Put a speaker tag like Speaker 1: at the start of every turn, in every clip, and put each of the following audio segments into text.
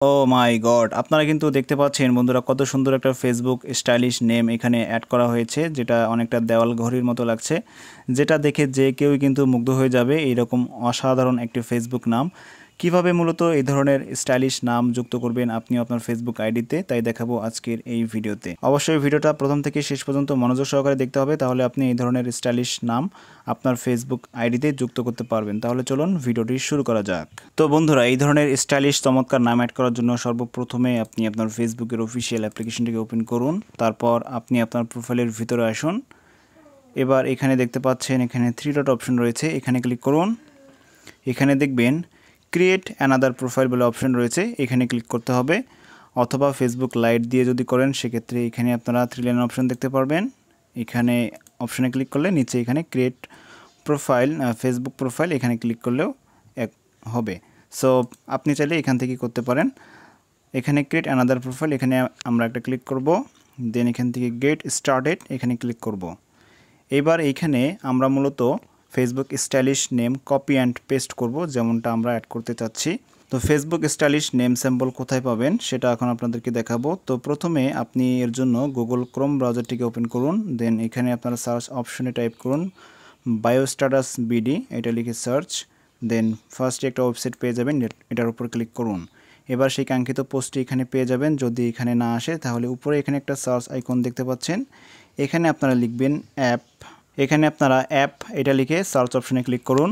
Speaker 1: ও মাই god, আপনারা কিন্তু দেখতে পাচ্ছেন বন্ধুরা কত সুন্দর একটা ফেসবুক স্টাইলিশ নেম এখানে অ্যাড করা হয়েছে, যেটা অনেকটা দেওয়াল ঘড়ির মতো লাগছে, যেটা দেখে যে কেউই কিন্তু মুগ্ধ হয়ে যাবে। এইরকম অসাধারণ একটি ফেসবুক নাম কিভাবে মূলত এই ধরনের স্টাইলিশ নাম যুক্ত করবেন আপনি আপনার ফেসবুক আইডিতে, তাই দেখাবো আজকের এই ভিডিওতে। অবশ্যই ভিডিওটা প্রথম থেকে শেষ পর্যন্ত মনোযোগ সহকারে দেখতে হবে, তাহলে আপনি এই ধরনের স্টাইলিশ নাম আপনার ফেসবুক আইডিতে যুক্ত করতে পারবেন। তাহলে চলুন ভিডিওটি শুরু করা যাক। তো বন্ধুরা, এই ধরনের স্টাইলিশ চমৎকার নাম অ্যাড করার জন্য সর্বপ্রথমে আপনি আপনার ফেসবুকের অফিসিয়াল অ্যাপ্লিকেশনটিকে ওপেন করুন। তারপর আপনি আপনার প্রোফাইলের ভিতরে আসুন। এবার এখানে দেখতে পাচ্ছেন এখানে 3 ডট অপশন রয়েছে, এখানে ক্লিক করুন। এখানে দেখবেন ক্রিয়েট অ্যানাদার প্রোফাইল বলে অপশন রয়েছে, এখানে ক্লিক করতে হবে। অথবা ফেসবুক লাইট দিয়ে যদি করেন সেক্ষেত্রে এখানে আপনারা 3 লাইন অপশন দেখতে পারবেন। এখানে অপশনে ক্লিক করলে নিচে এখানে ক্রিয়েট প্রোফাইল, ফেসবুক প্রোফাইল, এখানে ক্লিক করলেও হবে। সো আপনি চাইলে এখান থেকে করতে পারেন। এখানে ক্রিয়েট অ্যানাদার প্রোফাইল, এখানে আমরা একটা ক্লিক করব। দেন এখান থেকে গেট স্টার্টেড, এখানে ক্লিক করব। এবার এইখানে আমরা মূলত Facebook stylish name copy and paste করব, যেমনটা আমরা অ্যাড করতে চাচ্ছি। তো ফেসবুক স্টাইলিশ নেম স্যাম্পল কোথায় পাবেন সেটা এখন আপনাদেরকে দেখাবো। তো প্রথমে আপনি এর জন্য গুগল ক্রোম ব্রাউজারটিকে ওপেন করুন। দেন এখানে আপনারা সার্চ অপশনে টাইপ করুন বায়োস্ট্যাটাস বিডি, এটা লিখে সার্চ। দেন ফার্স্টে একটা ওয়েবসাইট পেয়ে যাবেন, এটার উপর ক্লিক করুন। এবার সেই কাঙ্ক্ষিত পোস্টটি এখানে পেয়ে যাবেন। যদি এখানে না আসে তাহলে উপরে এখানে একটা সার্চ আইকন দেখতে পাচ্ছেন, এখানে আপনারা লিখবেন অ্যাপ। এখানে আপনারা অ্যাপ এটা লিখে সার্চ অপশনে ক্লিক করুন।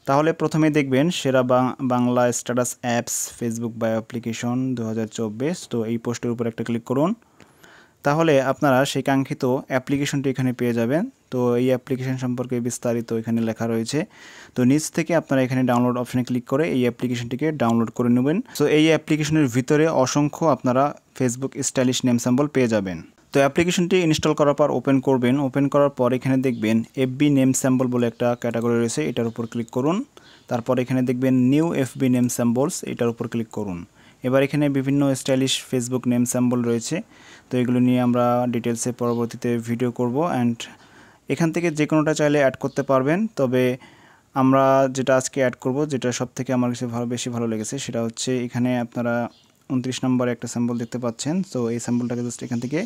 Speaker 1: তাহলে প্রথমে দেখবেন সেরা Bangla status apps Facebook bio application 2024। তো এই পোস্টের উপর একটা ক্লিক করুন। তাহলে আপনারা সেই কাঙ্ক্ষিত অ্যাপ্লিকেশনটি এখানে পেয়ে যাবেন। তো এই অ্যাপ্লিকেশন সম্পর্কে বিস্তারিত এখানে লেখা রয়েছে। তো নিচ থেকে আপনারা এখানে ডাউনলোড অপশনে ক্লিক করে এই অ্যাপ্লিকেশনটিকে ডাউনলোড করে নেবেন। সো এই অ্যাপ্লিকেশনের ভিতরে অসংখ্য আপনারা ফেসবুক স্টাইলিশ নেম স্যাম্পল পেয়ে যাবেন। তো অ্যাপ্লিকেশনটি ইনস্টল করার পর ওপেন করবেন। ওপেন করার পর এখানে দেখবেন এফবি নেম স্যাম্পল বলে একটা ক্যাটাগরি রয়েছে, এটার উপর ক্লিক করুন। তারপর এখানে দেখবেন নিউ এফবি নেম স্যাম্পলস, এটার উপর ক্লিক করুন। এবার এখানে বিভিন্ন স্টাইলিশ ফেসবুক নেম স্যাম্পল রয়েছে। তো এগুলো নিয়ে আমরা ডিটেলসে পরবর্তীতে ভিডিও করব। অ্যান্ড এখান থেকে যে কোনোটা চাইলে অ্যাড করতে পারবেন। তবে আমরা যেটা আজকে অ্যাড করব, যেটা সব থেকে আমার কাছে বেশি ভালো লেগেছে, সেটা হচ্ছে এখানে আপনারা 29 নম্বরে একটা স্যাম্পল দেখতে পাচ্ছেন। তো এই স্যাম্পলটাকে জাস্ট এখান থেকে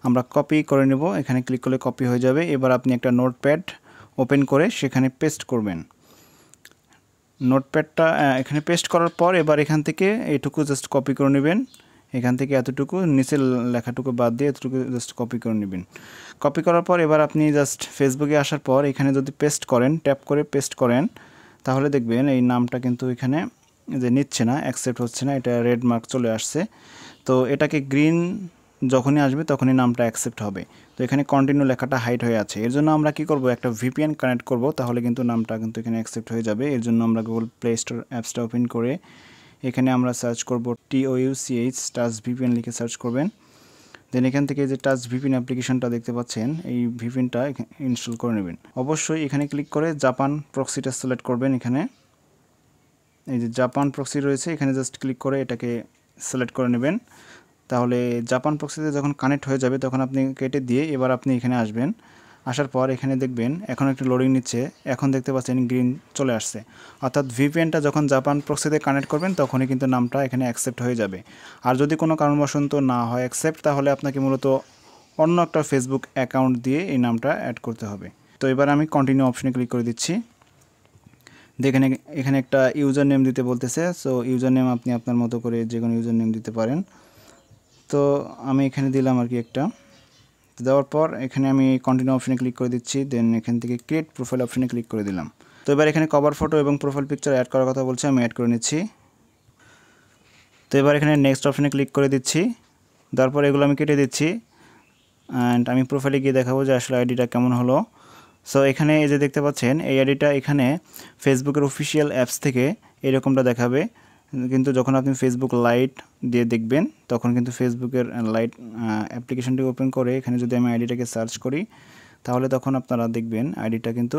Speaker 1: আমরা কপি করে নেব। এখানে ক্লিক করলে কপি হয়ে যাবে। এবার আপনি একটা নোটপ্যাড ওপেন করে সেখানে পেস্ট করবেন। নোটপ্যাডটা এখানে পেস্ট করার পর এবার এখান থেকে এইটুকু জাস্ট কপি করে নেবেন। এখান থেকে এতটুকু নিচের লেখাটুকু বাদ দিয়ে এতটুকু জাস্ট কপি করে নেবেন। কপি করার পর এবার আপনি জাস্ট ফেসবুকে আসার পর এখানে যদি পেস্ট করেন, ট্যাপ করে পেস্ট করেন, তাহলে দেখবেন এই নামটা কিন্তু এখানে যে নিচ্ছে না, অ্যাকসেপ্ট হচ্ছে না, এটা রেড মার্ক চলে আসছে। তো এটাকে গ্রিন যখনই আসবে তখনই নামটা অ্যাকসেপ্ট হবে। তো এখানে কন্টিনিউ লেখাটা হাইড হয়ে আছে। এর জন্য আমরা কি করব, একটা ভিপিএন কানেক্ট করব, তাহলে কিন্তু নামটা কিন্তু এখানে অ্যাকসেপ্ট হয়ে যাবে। এর জন্য আমরা গুগল প্লে স্টোর অ্যাপসটা ওপেন করে এখানে আমরা সার্চ করব TOUCH টাচ ভিপিএন লিখে সার্চ করবেন। দেন এখান থেকে যে টাচ ভিপিএন অ্যাপ্লিকেশনটা দেখতে পাচ্ছেন, এই ভিপিএনটা ইনস্টল করে নেবেন। অবশ্যই এখানে ক্লিক করে জাপান প্রক্সিটা সিলেক্ট করবেন। এখানে এই যে জাপান প্রক্সি রয়েছে, এখানে জাস্ট ক্লিক করে এটাকে সিলেক্ট করে নেবেন। তাহলে জাপান প্রক্সিতে যখন কানেক্ট হয়ে যাবে তখন আপনি কেটে দিয়ে এবার আপনি এখানে আসবেন। আসার পর এখানে দেখবেন এখন একটু লোডিং নিচ্ছে, এখন দেখতে পাচ্ছেন গ্রিন চলে আসছে। অর্থাৎ ভিপিএনটা যখন জাপান প্রক্সিতে কানেক্ট করবেন তখনই কিন্তু নামটা এখানে অ্যাকসেপ্ট হয়ে যাবে। আর যদি কোনো কারণবশত না হয় অ্যাকসেপ্ট, তাহলে আপনাকে মূলত অন্য একটা ফেসবুক অ্যাকাউন্ট দিয়ে এই নামটা অ্যাড করতে হবে। তো এবার আমি কন্টিনিউ অপশনে ক্লিক করে দিচ্ছি। দেখেন এখানে একটা ইউজার নেম দিতে বলতেছে। সো ইউজার নেম আপনি আপনার মতো করে যে কোনো ইউজার নেম দিতে পারেন। তো আমি এখানে দিলাম আর কি একটা। দেওয়ার পর এখানে আমি কন্টিনিউ অপশনে ক্লিক করে দিচ্ছি। দেন এখান থেকে ক্রিয়েট প্রোফাইল অপশনে ক্লিক করে দিলাম। তো এবার এখানে কভার ফটো এবং প্রোফাইল পিকচার অ্যাড করার কথা বলছে, আমি অ্যাড করে নিচ্ছি। তো এবার এখানে নেক্সট অপশনে ক্লিক করে দিচ্ছি। তারপর এগুলো আমি কেটে দিচ্ছি। অ্যান্ড আমি প্রোফাইলে গিয়ে দেখাবো যে আসলে আইডিটা কেমন হলো। সো এখানে এই যে দেখতে পাচ্ছেন এই আইডিটা এখানে ফেসবুকের অফিসিয়াল অ্যাপস থেকে এরকমটা দেখাবে, কিন্তু যখন আপনি ফেসবুক লাইট দিয়ে দেখবেন তখন কিন্তু ফেসবুকের লাইট অ্যাপ্লিকেশনটি ওপেন করে এখানে যদি আমি আইডিটাকে সার্চ করি, তাহলে তখন আপনারা দেখবেন আইডিটা কিন্তু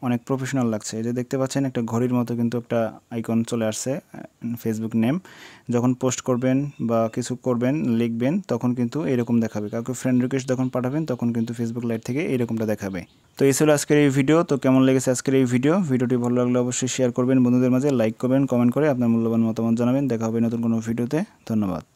Speaker 1: অনেক প্রফেশনাল লাগছে। এই যে দেখতে পাচ্ছেন একটা ঘড়ির মতো কিন্তু একটা আইকন চলে আসছে ফেসবুক নেম। যখন পোস্ট করবেন বা কিছু করবেন লিখবেন তখন কিন্তু এরকম দেখাবে। কাউকে ফ্রেন্ড রিকোয়েস্ট যখন পাঠাবেন তখন কিন্তু ফেসবুক লাইট থেকে এরকমটা দেখাবে। তো এই ছিল আজকের এই ভিডিও। তো কেমন লেগেছে আজকের এই ভিডিওটি ভালো লাগলে অবশ্যই শেয়ার করবেন বন্ধুদের মাঝে, লাইক করবেন, কমেন্ট করে আপনার মূল্যবান মতামত জানাবেন। দেখা হবে নতুন কোনো ভিডিওতে। ধন্যবাদ।